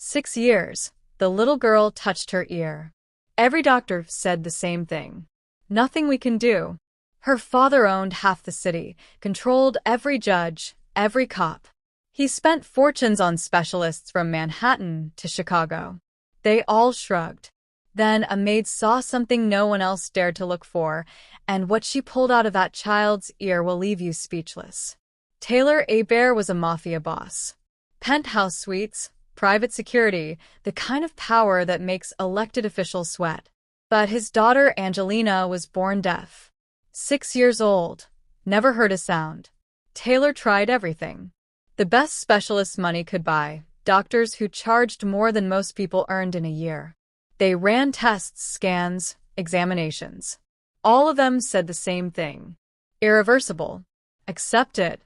6 years. The little girl touched her ear. Every doctor said the same thing. Nothing we can do. Her father owned half the city, controlled every judge, every cop. He spent fortunes on specialists from Manhattan to Chicago. They all shrugged. Then a maid saw something no one else dared to look for, and what she pulled out of that child's ear will leave you speechless. Taylor Hebert was a mafia boss. Penthouse suites, private security, the kind of power that makes elected officials sweat. But his daughter Angelina was born deaf. 6 years old. Never heard a sound. Taylor tried everything. The best specialists money could buy, doctors who charged more than most people earned in a year. They ran tests, scans, examinations. All of them said the same thing. Irreversible. Accept it.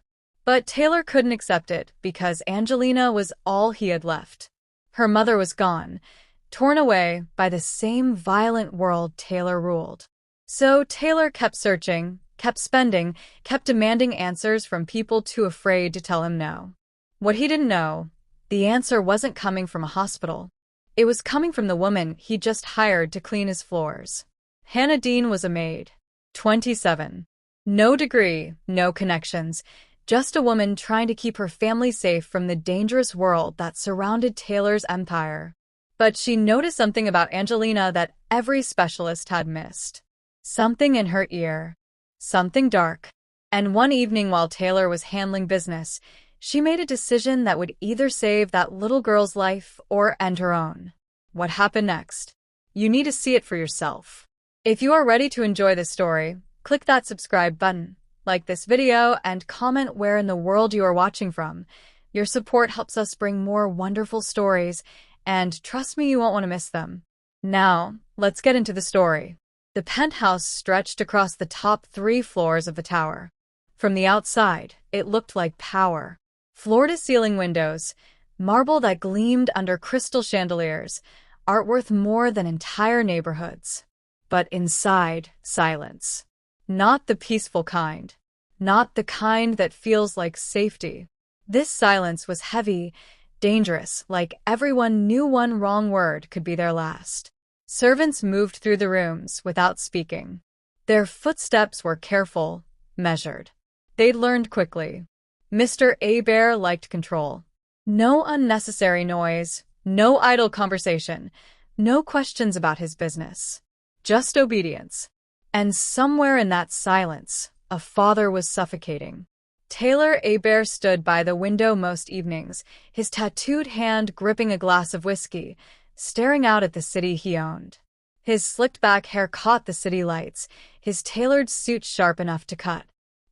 But Taylor couldn't accept it because Angelina was all he had left. Her mother was gone, torn away by the same violent world Taylor ruled. So Taylor kept searching, kept spending, kept demanding answers from people too afraid to tell him no. What he didn't know, the answer wasn't coming from a hospital. It was coming from the woman he just hired to clean his floors. Hannah Dean was a maid. 27. No degree, no connections, just a woman trying to keep her family safe from the dangerous world that surrounded Taylor's empire. But she noticed something about Angelina that every specialist had missed. Something in her ear. Something dark. And one evening while Taylor was handling business, she made a decision that would either save that little girl's life or end her own. What happened next? You need to see it for yourself. If you are ready to enjoy this story, click that subscribe button, like this video, and comment where in the world you are watching from. Your support helps us bring more wonderful stories, and trust me, you won't want to miss them. Now, let's get into the story. The penthouse stretched across the top 3 floors of the tower. From the outside, it looked like power. Floor-to-ceiling windows, marble that gleamed under crystal chandeliers, art worth more than entire neighborhoods. But inside, silence. Not the peaceful kind. Not the kind that feels like safety. This silence was heavy, dangerous, like everyone knew one wrong word could be their last. Servants moved through the rooms without speaking. Their footsteps were careful, measured. They'd learned quickly. Mr. Hebert liked control. No unnecessary noise, no idle conversation, no questions about his business. Just obedience. And somewhere in that silence, a father was suffocating. Taylor Hebert stood by the window most evenings, his tattooed hand gripping a glass of whiskey, staring out at the city he owned. His slicked-back hair caught the city lights, his tailored suit sharp enough to cut.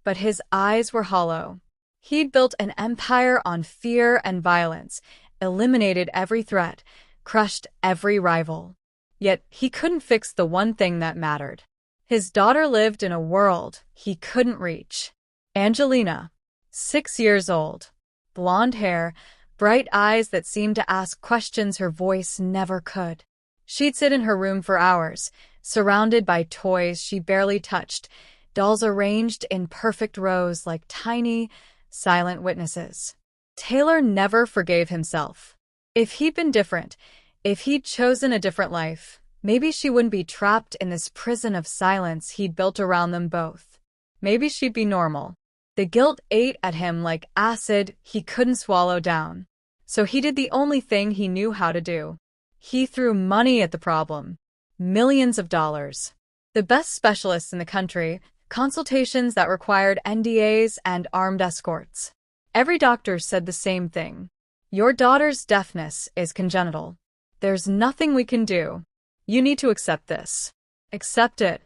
But his eyes were hollow. He'd built an empire on fear and violence, eliminated every threat, crushed every rival. Yet he couldn't fix the one thing that mattered. His daughter lived in a world he couldn't reach. Angelina, 6 years old. Blonde hair, bright eyes that seemed to ask questions her voice never could. She'd sit in her room for hours, surrounded by toys she barely touched, dolls arranged in perfect rows like tiny, silent witnesses. Taylor never forgave himself. If he'd been different, if he'd chosen a different life, maybe she wouldn't be trapped in this prison of silence he'd built around them both. Maybe she'd be normal. The guilt ate at him like acid he couldn't swallow down. So he did the only thing he knew how to do. He threw money at the problem. Millions of dollars. The best specialists in the country, consultations that required NDAs and armed escorts. Every doctor said the same thing. Your daughter's deafness is congenital. There's nothing we can do. You need to accept this. Accept it.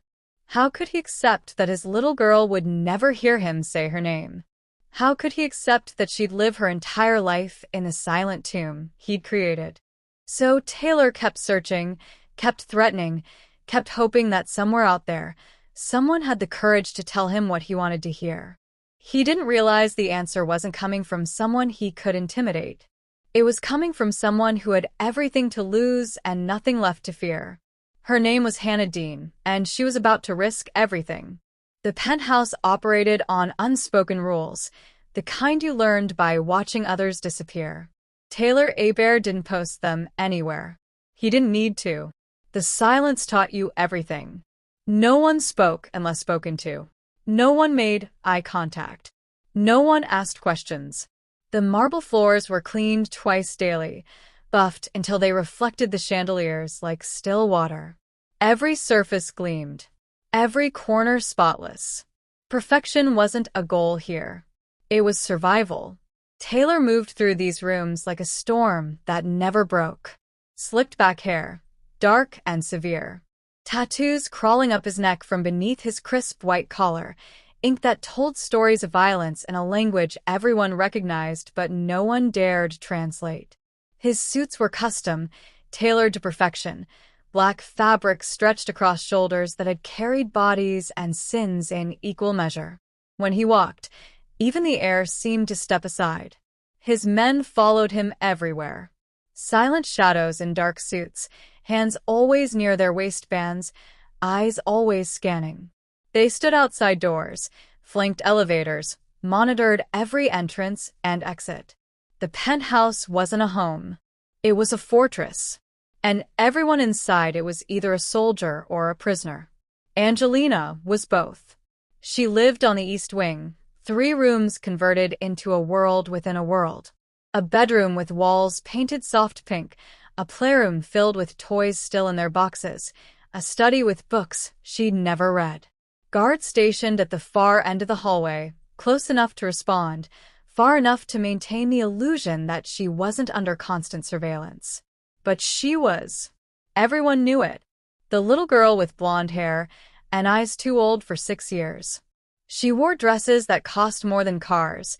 How could he accept that his little girl would never hear him say her name? How could he accept that she'd live her entire life in the silent tomb he'd created? So Taylor kept searching, kept threatening, kept hoping that somewhere out there, someone had the courage to tell him what he wanted to hear. He didn't realize the answer wasn't coming from someone he could intimidate. It was coming from someone who had everything to lose and nothing left to fear. Her name was Hannah Dean, and she was about to risk everything. The penthouse operated on unspoken rules, the kind you learned by watching others disappear. Taylor Abear didn't post them anywhere. He didn't need to. The silence taught you everything. No one spoke unless spoken to. No one made eye contact. No one asked questions. The marble floors were cleaned twice daily, buffed until they reflected the chandeliers like still water. Every surface gleamed. Every corner spotless. Perfection wasn't a goal here. It was survival. Taylor moved through these rooms like a storm that never broke. Slicked back hair, dark and severe. Tattoos crawling up his neck from beneath his crisp white collar, ink that told stories of violence in a language everyone recognized but no one dared translate. His suits were custom, tailored to perfection, black fabric stretched across shoulders that had carried bodies and sins in equal measure. When he walked, even the air seemed to step aside. His men followed him everywhere. Silent shadows in dark suits, hands always near their waistbands, eyes always scanning. They stood outside doors, flanked elevators, monitored every entrance and exit. The penthouse wasn't a home. It was a fortress. And everyone inside it was either a soldier or a prisoner. Angelina was both. She lived on the East Wing, 3 rooms converted into a world within a world. A bedroom with walls painted soft pink, a playroom filled with toys still in their boxes, a study with books she'd never read. Guards stationed at the far end of the hallway, close enough to respond, far enough to maintain the illusion that she wasn't under constant surveillance. But she was. Everyone knew it. The little girl with blonde hair and eyes too old for 6 years. She wore dresses that cost more than cars,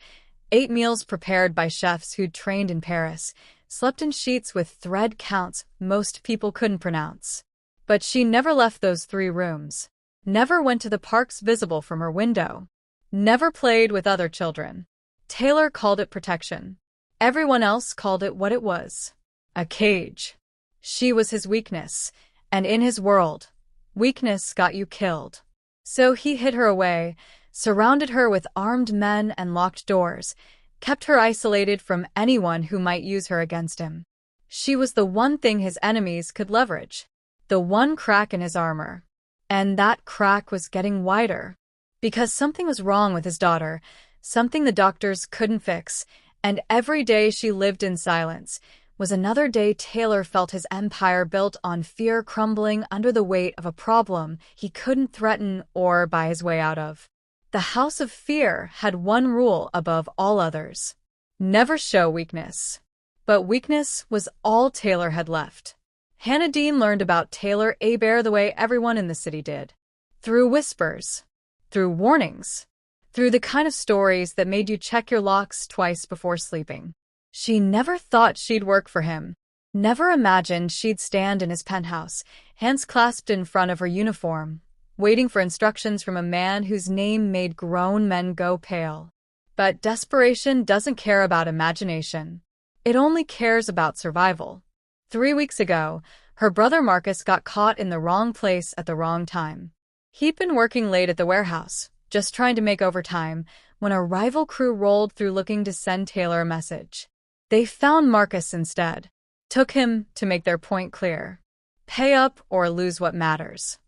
ate meals prepared by chefs who'd trained in Paris, slept in sheets with thread counts most people couldn't pronounce. But she never left those 3 rooms. Never went to the parks visible from her window. Never played with other children. Taylor called it protection. Everyone else called it what it was. A cage. She was his weakness, and in his world, weakness got you killed. So he hid her away, surrounded her with armed men and locked doors, kept her isolated from anyone who might use her against him. She was the one thing his enemies could leverage, the one crack in his armor. And that crack was getting wider. Because something was wrong with his daughter, something the doctors couldn't fix, and every day she lived in silence was another day Taylor felt his empire built on fear crumbling under the weight of a problem he couldn't threaten or buy his way out of. The House of Fear had one rule above all others: never show weakness. But weakness was all Taylor had left. Hannah Dean learned about Taylor Abear the way everyone in the city did. Through whispers. Through warnings. Through the kind of stories that made you check your locks twice before sleeping. She never thought she'd work for him. Never imagined she'd stand in his penthouse, hands clasped in front of her uniform, waiting for instructions from a man whose name made grown men go pale. But desperation doesn't care about imagination. It only cares about survival. 3 weeks ago, her brother Marcus got caught in the wrong place at the wrong time. He'd been working late at the warehouse, just trying to make overtime, when a rival crew rolled through looking to send Taylor a message. They found Marcus instead. Took him to make their point clear. Pay up or lose what matters.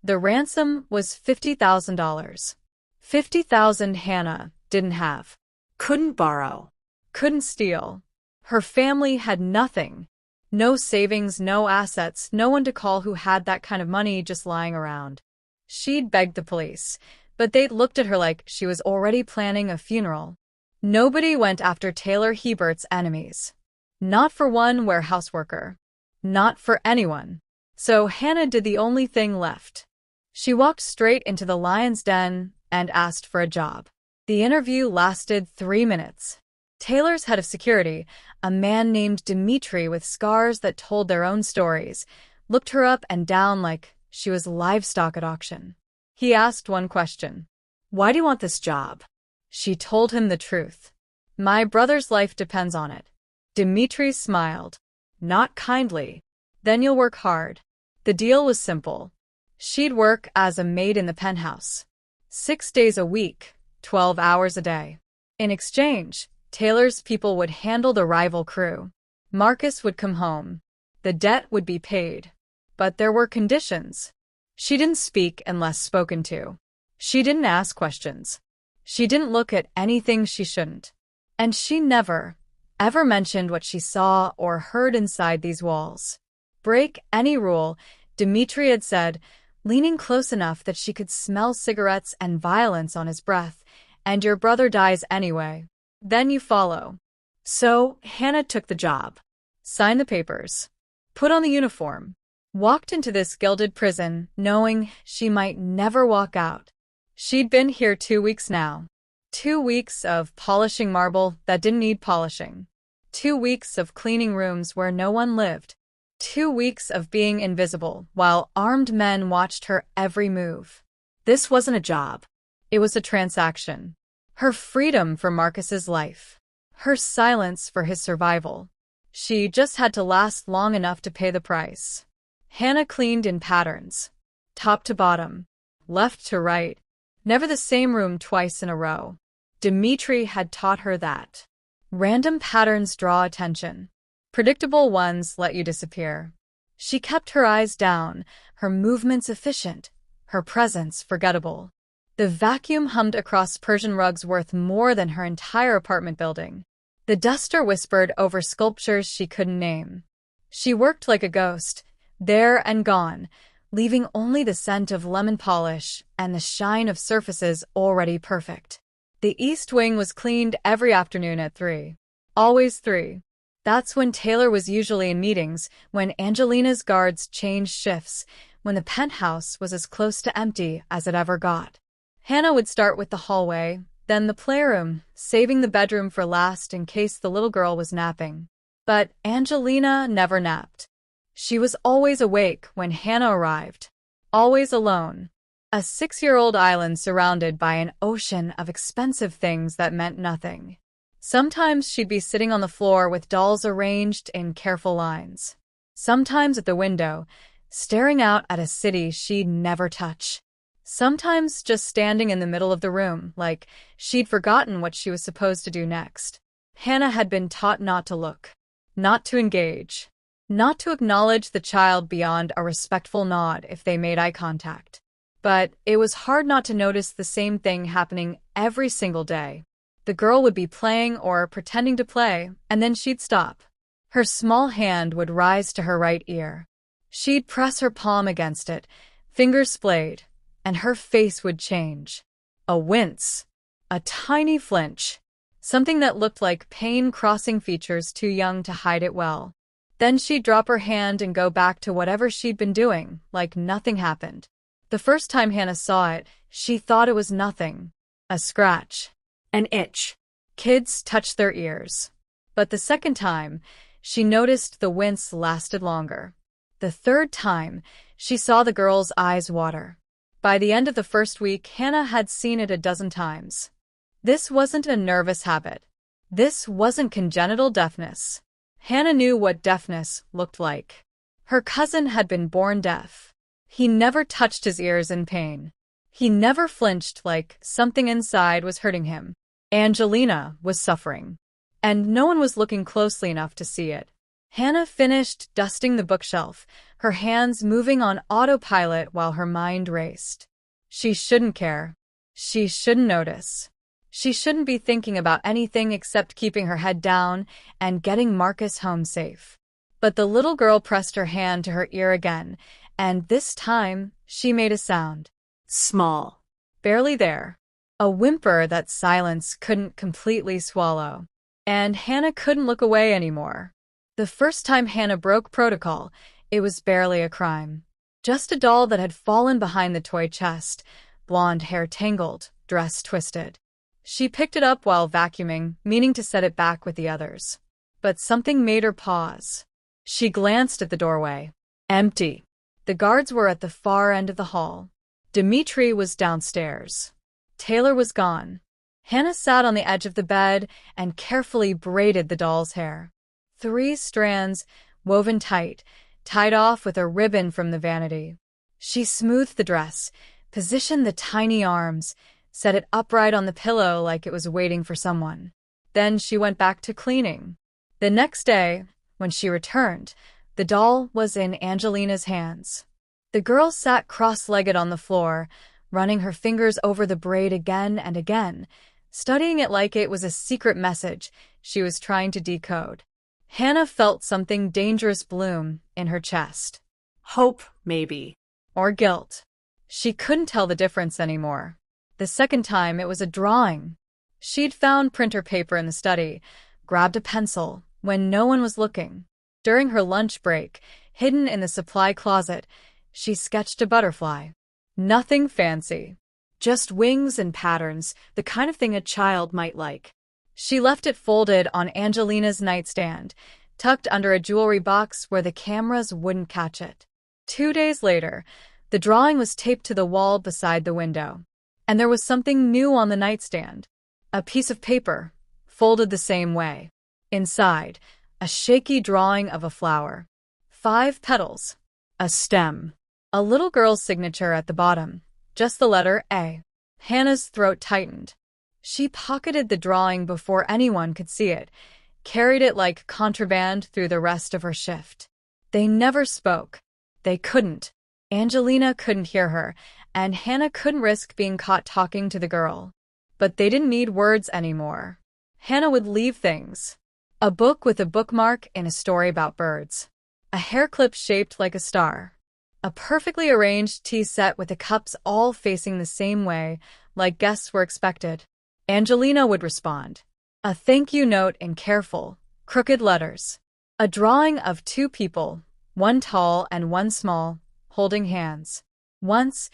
The ransom was $50,000. $50,000 Hannah didn't have. Couldn't borrow. Couldn't steal. Her family had nothing. No savings, no assets, no one to call who had that kind of money just lying around. She'd begged the police, but they'd looked at her like she was already planning a funeral. Nobody went after Taylor Hebert's enemies. Not for one warehouse worker. Not for anyone. So Hannah did the only thing left. She walked straight into the lion's den and asked for a job. The interview lasted 3 minutes. Taylor's head of security, a man named Dimitri with scars that told their own stories, looked her up and down like she was livestock at auction. He asked one question. "Why do you want this job?" She told him the truth. "My brother's life depends on it." Dimitri smiled. Not kindly. "Then you'll work hard." The deal was simple. She'd work as a maid in the penthouse. 6 days a week, 12 hours a day. In exchange, Taylor's people would handle the rival crew. Marcus would come home. The debt would be paid. But there were conditions. She didn't speak unless spoken to. She didn't ask questions. She didn't look at anything she shouldn't. And she never, ever mentioned what she saw or heard inside these walls. Break any rule, Dmitri had said, leaning close enough that she could smell cigarettes and violence on his breath, and your brother dies anyway. Then you follow. So, Hannah took the job. Signed the papers. Put on the uniform. Walked into this gilded prison, knowing she might never walk out. She'd been here 2 weeks now. 2 weeks of polishing marble that didn't need polishing. 2 weeks of cleaning rooms where no one lived. 2 weeks of being invisible while armed men watched her every move. This wasn't a job. It was a transaction. Her freedom for Marcus's life. Her silence for his survival. She just had to last long enough to pay the price. Hannah cleaned in patterns. Top to bottom. Left to right. Never the same room twice in a row. Dmitri had taught her that. Random patterns draw attention. Predictable ones let you disappear. She kept her eyes down, her movements efficient, her presence forgettable. The vacuum hummed across Persian rugs worth more than her entire apartment building. The duster whispered over sculptures she couldn't name. She worked like a ghost, there and gone, leaving only the scent of lemon polish and the shine of surfaces already perfect. The East Wing was cleaned every afternoon at 3. Always 3. That's when Taylor was usually in meetings, when Angelina's guards changed shifts, when the penthouse was as close to empty as it ever got. Hannah would start with the hallway, then the playroom, saving the bedroom for last in case the little girl was napping. But Angelina never napped. She was always awake when Hannah arrived. Always alone. A 6-year-old island surrounded by an ocean of expensive things that meant nothing. Sometimes she'd be sitting on the floor with dolls arranged in careful lines. Sometimes at the window, staring out at a city she'd never touch. Sometimes just standing in the middle of the room, like she'd forgotten what she was supposed to do next. Hannah had been taught not to look, not to engage, not to acknowledge the child beyond a respectful nod if they made eye contact. But it was hard not to notice the same thing happening every single day. The girl would be playing or pretending to play, and then she'd stop. Her small hand would rise to her right ear. She'd press her palm against it, fingers splayed, and her face would change. A wince. A tiny flinch. Something that looked like pain crossing features too young to hide it well. Then she'd drop her hand and go back to whatever she'd been doing, like nothing happened. The first time Hannah saw it, she thought it was nothing. A scratch. An itch. Kids touched their ears. But the second time, she noticed the wince lasted longer. The third time, she saw the girl's eyes water. By the end of the first week, Hannah had seen it a dozen times. This wasn't a nervous habit. This wasn't congenital deafness. Hannah knew what deafness looked like. Her cousin had been born deaf. He never touched his ears in pain. He never flinched like something inside was hurting him. Angelina was suffering. And no one was looking closely enough to see it. Hannah finished dusting the bookshelf, her hands moving on autopilot while her mind raced. She shouldn't care. She shouldn't notice. She shouldn't be thinking about anything except keeping her head down and getting Marcus home safe. But the little girl pressed her hand to her ear again, and this time she made a sound. Small. Barely there. A whimper that silence couldn't completely swallow. And Hannah couldn't look away anymore. The first time Hannah broke protocol, it was barely a crime. Just a doll that had fallen behind the toy chest, blonde hair tangled, dress twisted. She picked it up while vacuuming, meaning to set it back with the others. But something made her pause. She glanced at the doorway. Empty. The guards were at the far end of the hall. Dmitri was downstairs. Taylor was gone. Hannah sat on the edge of the bed and carefully braided the doll's hair. 3 strands, woven tight, tied off with a ribbon from the vanity. She smoothed the dress, positioned the tiny arms, set it upright on the pillow like it was waiting for someone. Then she went back to cleaning. The next day, when she returned, the doll was in Angelina's hands. The girl sat cross-legged on the floor, running her fingers over the braid again and again, studying it like it was a secret message she was trying to decode. Hannah felt something dangerous bloom in her chest. Hope, maybe. Or guilt. She couldn't tell the difference anymore. The second time, it was a drawing. She'd found printer paper in the study, grabbed a pencil when no one was looking. During her lunch break, hidden in the supply closet, she sketched a butterfly. Nothing fancy. Just wings and patterns, the kind of thing a child might like. She left it folded on Angelina's nightstand, tucked under a jewelry box where the cameras wouldn't catch it. 2 days later, the drawing was taped to the wall beside the window. And there was something new on the nightstand. A piece of paper, folded the same way. Inside, a shaky drawing of a flower. 5 petals. A stem. A little girl's signature at the bottom. Just the letter A. Hannah's throat tightened. She pocketed the drawing before anyone could see it, carried it like contraband through the rest of her shift. They never spoke. They couldn't. Angelina couldn't hear her, and Hannah couldn't risk being caught talking to the girl. But they didn't need words anymore. Hannah would leave things. A book with a bookmark and a story about birds. A hair clip shaped like a star. A perfectly arranged tea set with the cups all facing the same way, like guests were expected. Angelina would respond. A thank you note in careful, crooked letters. A drawing of 2 people, one tall and one small, holding hands. Once,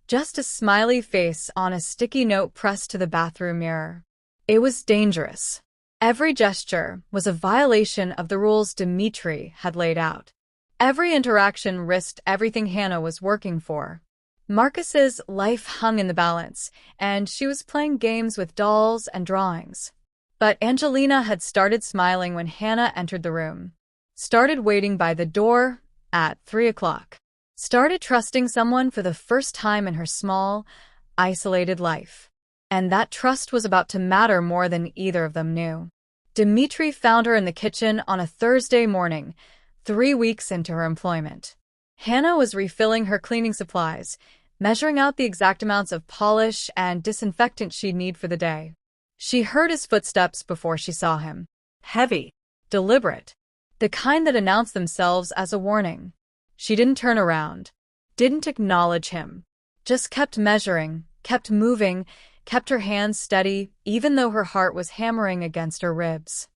just a smiley face on a sticky note pressed to the bathroom mirror. It was dangerous. Every gesture was a violation of the rules Dimitri had laid out. Every interaction risked everything Hannah was working for. Marcus's life hung in the balance, and she was playing games with dolls and drawings. But Angelina had started smiling when Hannah entered the room. Started waiting by the door at 3 o'clock. Started trusting someone for the first time in her small, isolated life. And that trust was about to matter more than either of them knew. Dimitri found her in the kitchen on a Thursday morning, 3 weeks into her employment. Hannah was refilling her cleaning supplies, measuring out the exact amounts of polish and disinfectant she'd need for the day. She heard his footsteps before she saw him. Heavy, deliberate, the kind that announced themselves as a warning. She didn't turn around, didn't acknowledge him, just kept measuring, kept moving, kept her hands steady, even though her heart was hammering against her ribs.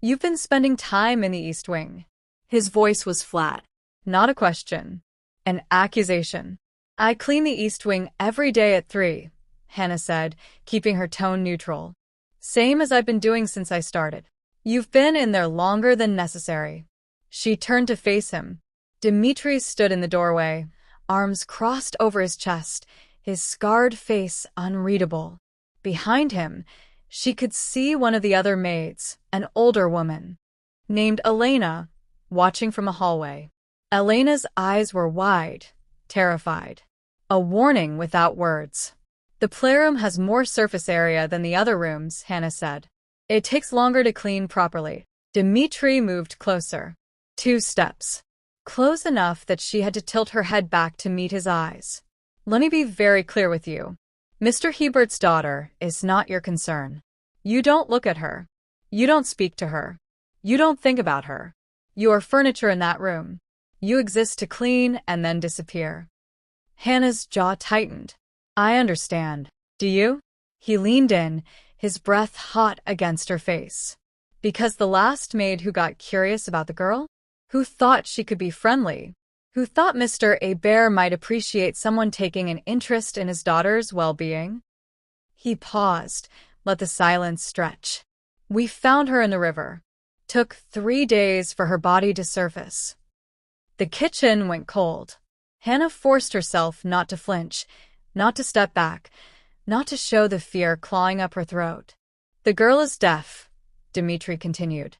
You've been spending time in the East Wing. His voice was flat. Not a question. An accusation. I clean the East Wing every day at 3, Hannah said, keeping her tone neutral. Same as I've been doing since I started. You've been in there longer than necessary. She turned to face him. Dimitri stood in the doorway, arms crossed over his chest, his scarred face unreadable. Behind him, she could see one of the other maids, an older woman, named Elena, watching from a hallway. Elena's eyes were wide, terrified. A warning without words. The playroom has more surface area than the other rooms, Hannah said. It takes longer to clean properly. Dimitri moved closer. 2 steps. Close enough that she had to tilt her head back to meet his eyes. Let me be very clear with you. Mr. Hebert's daughter is not your concern. You don't look at her. You don't speak to her. You don't think about her. You are furniture in that room. You exist to clean and then disappear. Hannah's jaw tightened. I understand. Do you? He leaned in, his breath hot against her face. Because the last maid who got curious about the girl? Who thought she could be friendly? Who thought Mr. Hebert might appreciate someone taking an interest in his daughter's well-being? He paused, let the silence stretch. We found her in the river. Took 3 days for her body to surface. The kitchen went cold. Hannah forced herself not to flinch, not to step back, not to show the fear clawing up her throat. The girl is deaf, Dimitri continued.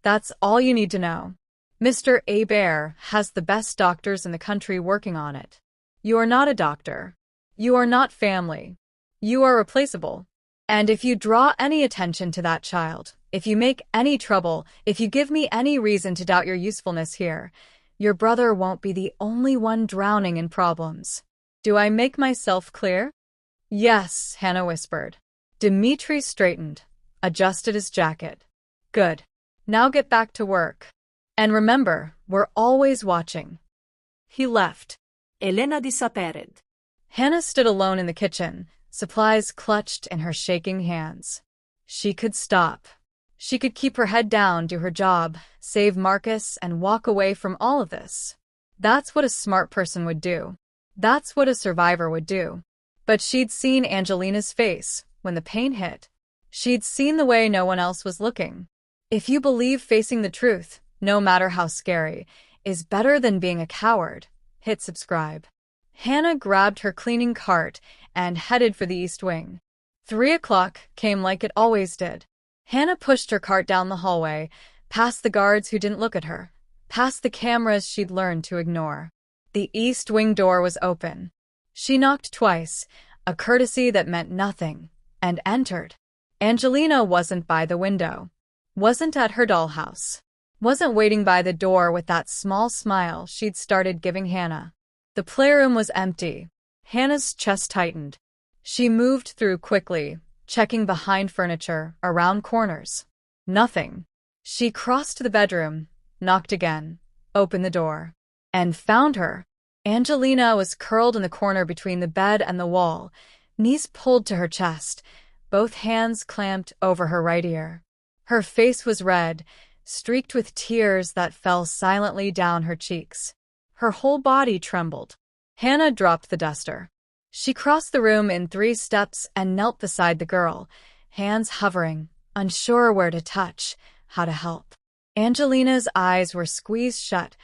That's all you need to know. Mr. Hebert has the best doctors in the country working on it. You are not a doctor. You are not family. You are replaceable. And if you draw any attention to that child, If you make any trouble, if you give me any reason to doubt your usefulness here, your brother won't be the only one drowning in problems. Do I make myself clear? Yes, Hannah whispered. Dmitri straightened, adjusted his jacket. Good. Now get back to work. And remember, we're always watching. He left. Elena disappeared. Hannah stood alone in the kitchen, supplies clutched in her shaking hands. She could stop. She could keep her head down, do her job, save Marcus, and walk away from all of this. That's what a smart person would do. That's what a survivor would do. But she'd seen Angelina's face when the pain hit. She'd seen the way no one else was looking. If you believe facing the truth, no matter how scary, is better than being a coward, hit subscribe. Hannah grabbed her cleaning cart and headed for the East Wing. 3 o'clock came like it always did. Hannah pushed her cart down the hallway, past the guards who didn't look at her, past the cameras she'd learned to ignore. The East Wing door was open. She knocked twice, a courtesy that meant nothing, and entered. Angelina wasn't by the window, wasn't at her dollhouse, wasn't waiting by the door with that small smile she'd started giving Hannah. The playroom was empty. Hannah's chest tightened. She moved through quickly, checking behind furniture, around corners. Nothing. She crossed to the bedroom, knocked again, opened the door, and found her. Angelina was curled in the corner between the bed and the wall, knees pulled to her chest, both hands clamped over her right ear. Her face was red, streaked with tears that fell silently down her cheeks. Her whole body trembled. Hannah dropped the duster. She crossed the room in 3 steps and knelt beside the girl, hands hovering, unsure where to touch, how to help. Angelina's eyes were squeezed shut,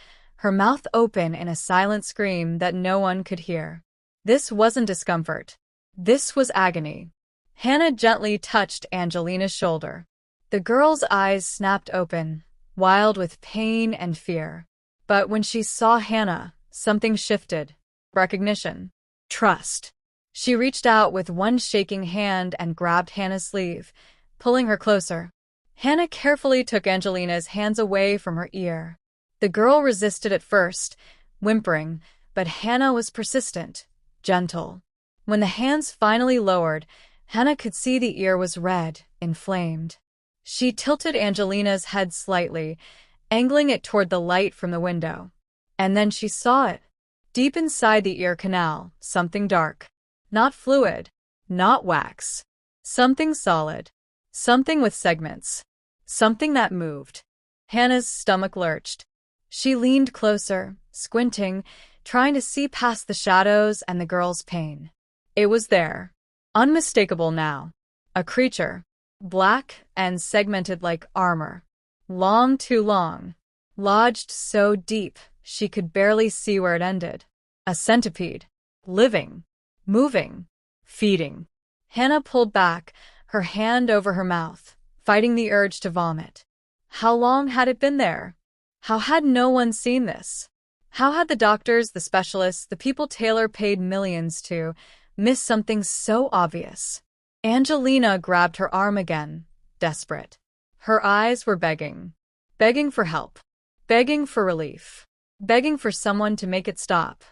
her mouth open in a silent scream that no one could hear. This wasn't discomfort. This was agony. Hannah gently touched Angelina's shoulder. The girl's eyes snapped open, wild with pain and fear. But when she saw Hannah, something shifted. Recognition. Trust. She reached out with one shaking hand and grabbed Hannah's sleeve, pulling her closer. Hannah carefully took Angelina's hands away from her ear. The girl resisted at first, whimpering, but Hannah was persistent, gentle. When the hands finally lowered, Hannah could see the ear was red, inflamed. She tilted Angelina's head slightly, angling it toward the light from the window. And then she saw it. Deep inside the ear canal, something dark. Not fluid, not wax. Something solid. Something with segments. Something that moved. Hannah's stomach lurched. She leaned closer, squinting, trying to see past the shadows and the girl's pain. It was there. Unmistakable now. A creature. Black and segmented like armor. Long, too long. Lodged so deep, she could barely see where it ended. A centipede. Living. Moving. Feeding. Hannah pulled back, her hand over her mouth, fighting the urge to vomit. How long had it been there? How had no one seen this? How had the doctors, the specialists, the people Taylor paid millions to, missed something so obvious? Angelina grabbed her arm again, desperate. Her eyes were begging. Begging for help. Begging for relief. Begging for someone to make it stop.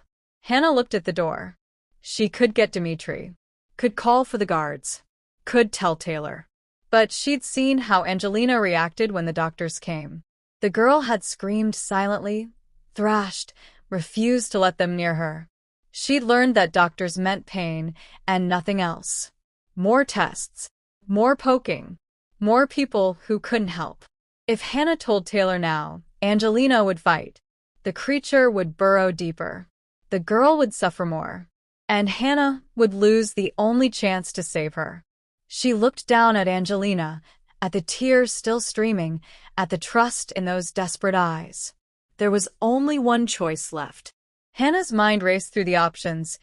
Hannah looked at the door. She could get Dmitri. Could call for the guards. Could tell Taylor. But she'd seen how Angelina reacted when the doctors came. The girl had screamed silently, thrashed, refused to let them near her. She'd learned that doctors meant pain and nothing else. More tests. More poking. More people who couldn't help. If Hannah told Taylor now, Angelina would fight. The creature would burrow deeper. The girl would suffer more. And Hannah would lose the only chance to save her. She looked down at Angelina, at the tears still streaming, at the trust in those desperate eyes. There was only one choice left. Hannah's mind raced through the options,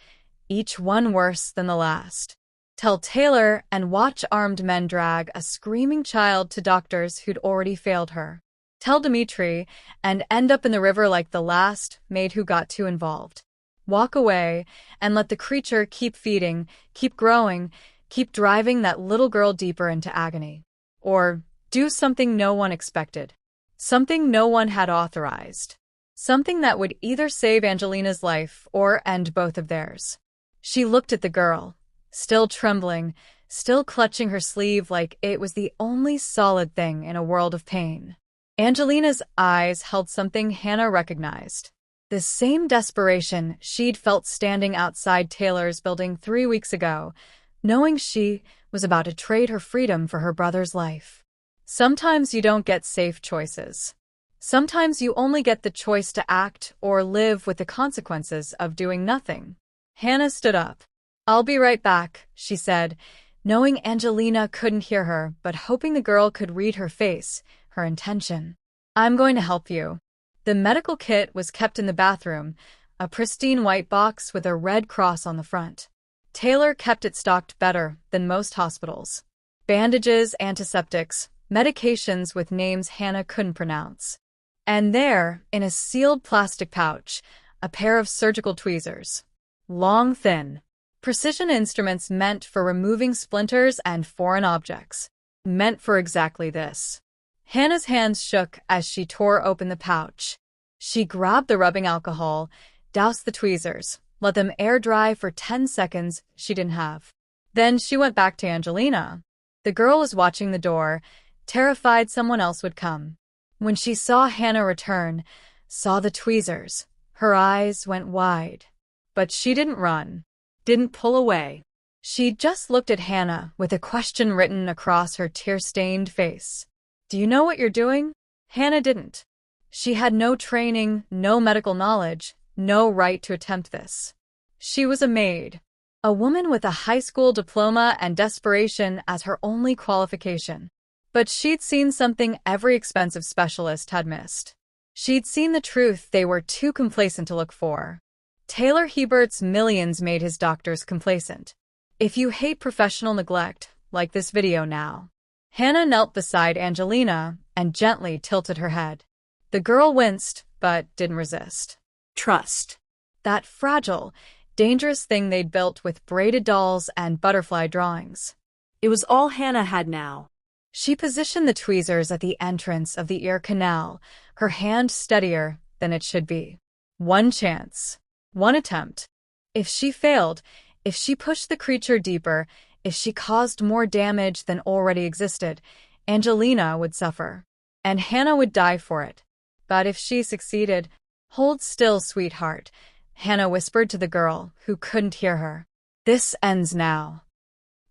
each one worse than the last. Tell Taylor and watch armed men drag a screaming child to doctors who'd already failed her. Tell Dmitri and end up in the river like the last maid who got too involved. Walk away and let the creature keep feeding, keep growing, keep driving that little girl deeper into agony. Or Do something no one expected. Something no one had authorized. Something that would either save Angelina's life or end both of theirs. She looked at the girl, still trembling, still clutching her sleeve like it was the only solid thing in a world of pain. Angelina's eyes held something Hannah recognized. The same desperation she'd felt standing outside Taylor's building 3 weeks ago, knowing she was about to trade her freedom for her brother's life. Sometimes you don't get safe choices. Sometimes you only get the choice to act or live with the consequences of doing nothing. Hannah stood up. "I'll be right back," she said, knowing Angelina couldn't hear her, but hoping the girl could read her face, her intention. "I'm going to help you." The medical kit was kept in the bathroom, a pristine white box with a red cross on the front. Taylor kept it stocked better than most hospitals. Bandages, antiseptics, medications with names Hannah couldn't pronounce. And there, in a sealed plastic pouch, a pair of surgical tweezers. Long, thin. Precision instruments meant for removing splinters and foreign objects. Meant for exactly this. Hannah's hands shook as she tore open the pouch. She grabbed the rubbing alcohol, doused the tweezers, let them air dry for 10 seconds she didn't have. Then she went back to Angelina. The girl was watching the door, terrified someone else would come. When she saw Hannah return, saw the tweezers, her eyes went wide. But she didn't run, didn't pull away. She just looked at Hannah with a question written across her tear-stained face. "Do you know what you're doing?" Hannah didn't. She had no training, no medical knowledge, no right to attempt this. She was a maid, a woman with a high school diploma and desperation as her only qualification. But she'd seen something every expensive specialist had missed. She'd seen the truth they were too complacent to look for. Taylor Hebert's millions made his doctors complacent. If you hate professional neglect, like this video now. Hannah knelt beside Angelina and gently tilted her head. The girl winced, but didn't resist. Trust. That fragile, dangerous thing they'd built with braided dolls and butterfly drawings. It was all Hannah had now. She positioned the tweezers at the entrance of the ear canal, her hand steadier than it should be. One chance. One attempt. If she failed, if she pushed the creature deeper, if she caused more damage than already existed, Angelina would suffer. And Hannah would die for it. But if she succeeded, "Hold still, sweetheart," Hannah whispered to the girl, who couldn't hear her. "This ends now."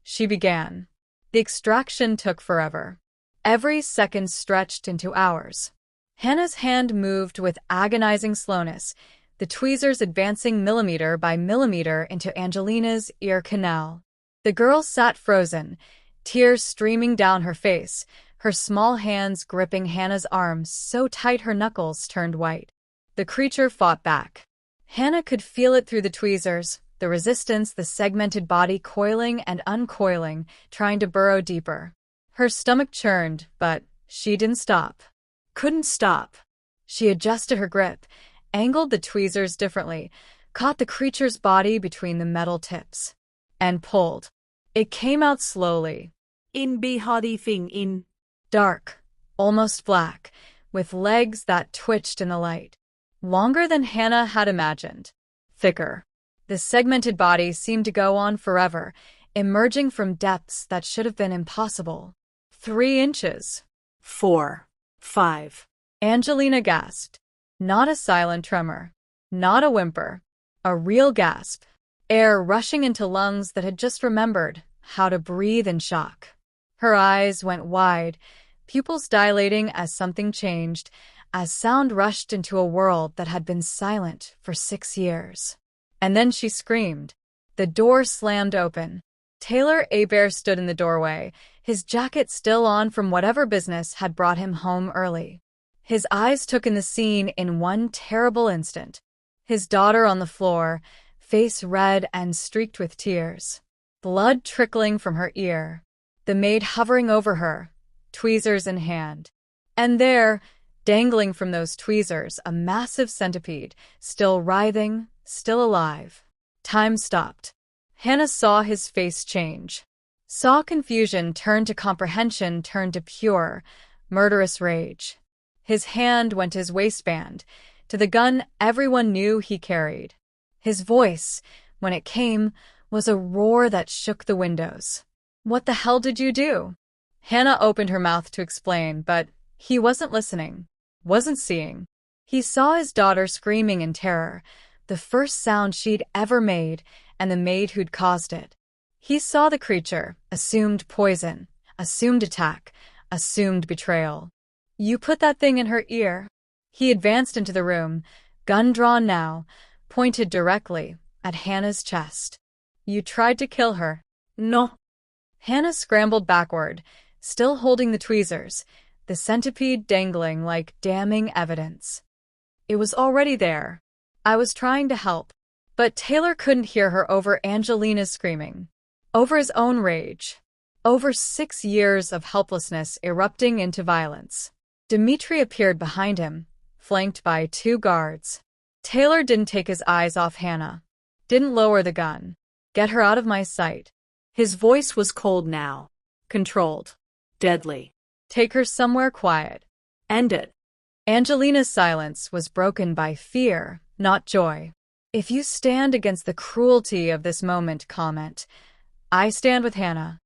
She began. The extraction took forever. Every second stretched into hours. Hannah's hand moved with agonizing slowness, the tweezers advancing millimeter by millimeter into Angelina's ear canal. The girl sat frozen, tears streaming down her face, her small hands gripping Hannah's arms so tight her knuckles turned white. The creature fought back. Hannah could feel it through the tweezers, the resistance, the segmented body coiling and uncoiling, trying to burrow deeper. Her stomach churned, but she didn't stop. Couldn't stop. She adjusted her grip, angled the tweezers differently, caught the creature's body between the metal tips, and pulled. It came out slowly. In behadi thing in. Dark, almost black, with legs that twitched in the light. Longer than Hannah had imagined. Thicker. The segmented body seemed to go on forever, emerging from depths that should have been impossible. 3 inches. 4. 5. Angelina gasped. Not a silent tremor. Not a whimper. A real gasp. Air rushing into lungs that had just remembered how to breathe in shock. Her eyes went wide, pupils dilating as something changed, as sound rushed into a world that had been silent for 6 years. And then she screamed. The door slammed open. Taylor Hebert stood in the doorway, his jacket still on from whatever business had brought him home early. His eyes took in the scene in one terrible instant. His daughter on the floor, face red and streaked with tears. Blood trickling from her ear. The maid hovering over her, tweezers in hand. And there, dangling from those tweezers, a massive centipede, still writhing, still alive. Time stopped. Hannah saw his face change. Saw confusion turn to comprehension, turn to pure, murderous rage. His hand went to his waistband, to the gun everyone knew he carried. His voice, when it came, was a roar that shook the windows. "What the hell did you do?" Hannah opened her mouth to explain, but he wasn't listening, wasn't seeing. He saw his daughter screaming in terror, the first sound she'd ever made, and the maid who'd caused it. He saw the creature, assumed poison, assumed attack, assumed betrayal. "You put that thing in her ear." He advanced into the room, gun drawn now, pointed directly at Hannah's chest. "You tried to kill her." No. Hannah scrambled backward, still holding the tweezers, the centipede dangling like damning evidence. "It was already there. I was trying to help." But Taylor couldn't hear her over Angelina's screaming, over his own rage, over 6 years of helplessness erupting into violence. Dimitri appeared behind him, flanked by 2 guards. Taylor didn't take his eyes off Hannah, didn't lower the gun. "Get her out of my sight." His voice was cold now, controlled, deadly. "Take her somewhere quiet." End it. Angelina's silence was broken by fear, not joy. "If you stand against the cruelty of this moment, comment. I stand with Hannah."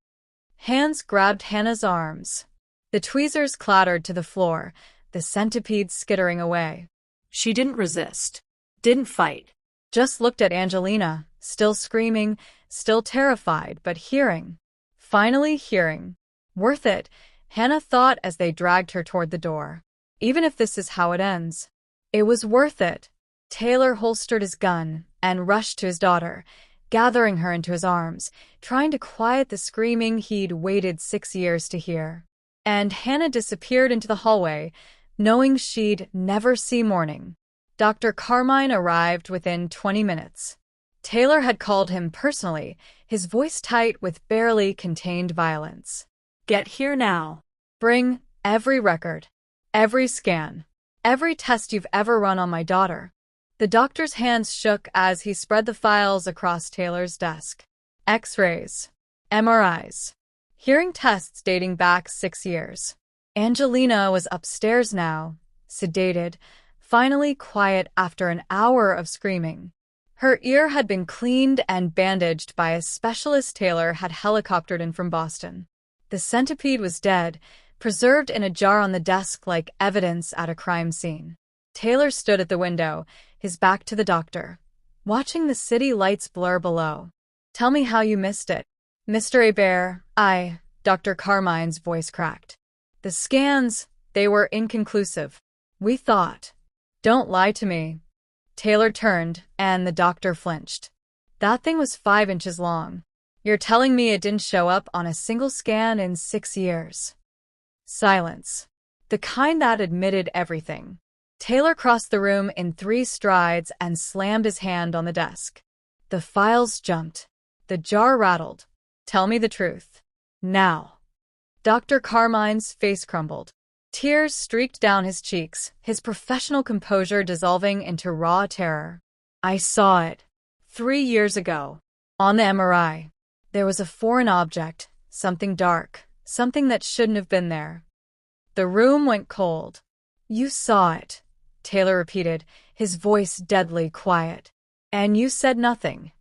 Hands grabbed Hannah's arms. The tweezers clattered to the floor, the centipede skittering away. She didn't resist, didn't fight. Just looked at Angelina, still screaming, still terrified, but hearing. Finally hearing. Worth it, Hannah thought as they dragged her toward the door. Even if this is how it ends. It was worth it. Taylor holstered his gun and rushed to his daughter, gathering her into his arms, trying to quiet the screaming he'd waited 6 years to hear. And Hannah disappeared into the hallway, knowing she'd never see morning. Dr. Carmine arrived within 20 minutes. Taylor had called him personally, his voice tight with barely contained violence. "Get here now. Bring every record, every scan, every test you've ever run on my daughter." The doctor's hands shook as he spread the files across Taylor's desk. X-rays, MRIs, hearing tests dating back 6 years. Angelina was upstairs now, sedated, finally quiet after an hour of screaming. Her ear had been cleaned and bandaged by a specialist Taylor had helicoptered in from Boston. The centipede was dead, preserved in a jar on the desk like evidence at a crime scene. Taylor stood at the window, his back to the doctor, watching the city lights blur below. "Tell me how you missed it." "Mr. Hebert, Dr. Carmine's voice cracked. "The scans, they were inconclusive. We thought." "Don't lie to me." Taylor turned, and the doctor flinched. "That thing was 5 inches long. You're telling me it didn't show up on a single scan in 6 years?" Silence. The kind that admitted everything. Taylor crossed the room in 3 strides and slammed his hand on the desk. The files jumped. The jar rattled. "Tell me the truth. Now." Dr. Carmine's face crumbled. Tears streaked down his cheeks, his professional composure dissolving into raw terror. "I saw it. 3 years ago. On the MRI. There was a foreign object, something dark, something that shouldn't have been there." The room went cold. "You saw it," Taylor repeated, his voice deadly quiet. "And you said nothing."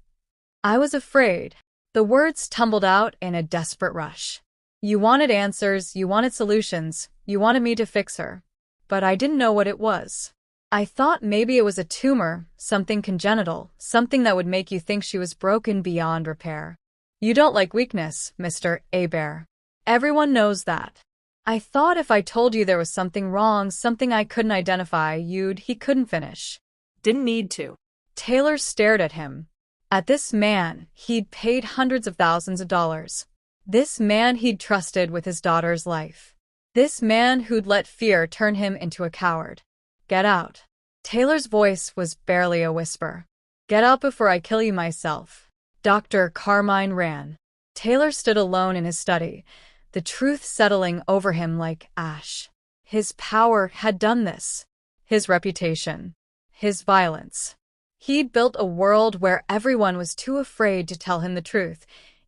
"I was afraid." The words tumbled out in a desperate rush. "You wanted answers, you wanted solutions, you wanted me to fix her. But I didn't know what it was. I thought maybe it was a tumor, something congenital, something that would make you think she was broken beyond repair. You don't like weakness, Mr. Hebert. Everyone knows that. I thought if I told you there was something wrong, something I couldn't identify, He couldn't finish." Didn't need to. Taylor stared at him. At this man he'd paid hundreds of thousands of dollars. This man he'd trusted with his daughter's life. This man who'd let fear turn him into a coward. "Get out." Taylor's voice was barely a whisper. "Get out before I kill you myself." Dr. Carmine ran. Taylor stood alone in his study, the truth settling over him like ash. His power had done this. His reputation. His violence. He'd built a world where everyone was too afraid to tell him the truth,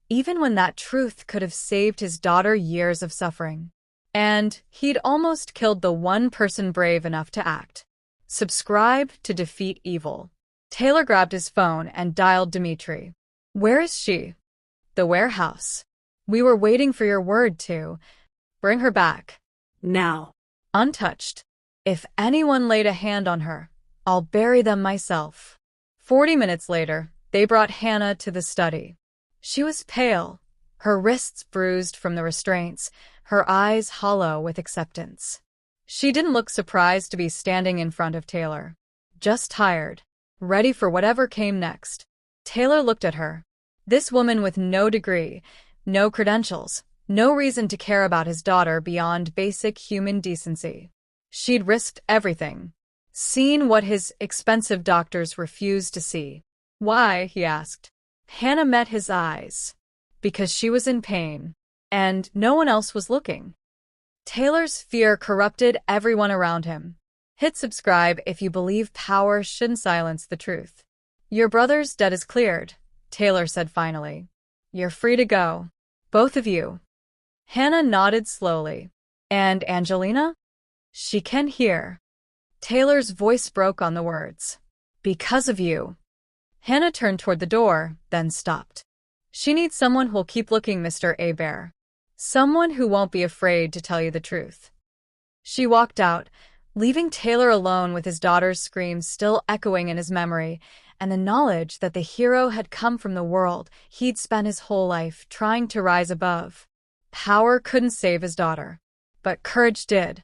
even when that truth could have saved his daughter years of suffering. And he'd almost killed the one person brave enough to act. Subscribe to defeat evil. Taylor grabbed his phone and dialed Dimitri. Where is she? The warehouse. We were waiting for your word to bring her back. Now. Untouched. If anyone laid a hand on her, I'll bury them myself. 40 minutes later, they brought Hannah to the study. She was pale, her wrists bruised from the restraints, her eyes hollow with acceptance. She didn't look surprised to be standing in front of Taylor. Just tired, ready for whatever came next. Taylor looked at her. This woman with no degree, no credentials, no reason to care about his daughter beyond basic human decency. She'd risked everything, seen what his expensive doctors refused to see. Why? He asked. Hannah met his eyes. Because she was in pain, and no one else was looking. Taylor's fear corrupted everyone around him. Hit subscribe if you believe power shouldn't silence the truth. Your brother's debt is cleared, Taylor said finally. You're free to go. Both of you. Hannah nodded slowly. And Angelina? She can hear. Taylor's voice broke on the words. Because of you. Hannah turned toward the door, then stopped. She needs someone who'll keep looking, Mr. Hebert. Someone who won't be afraid to tell you the truth. She walked out, leaving Taylor alone with his daughter's screams still echoing in his memory, and the knowledge that the hero had come from the world he'd spent his whole life trying to rise above. Power couldn't save his daughter, but courage did.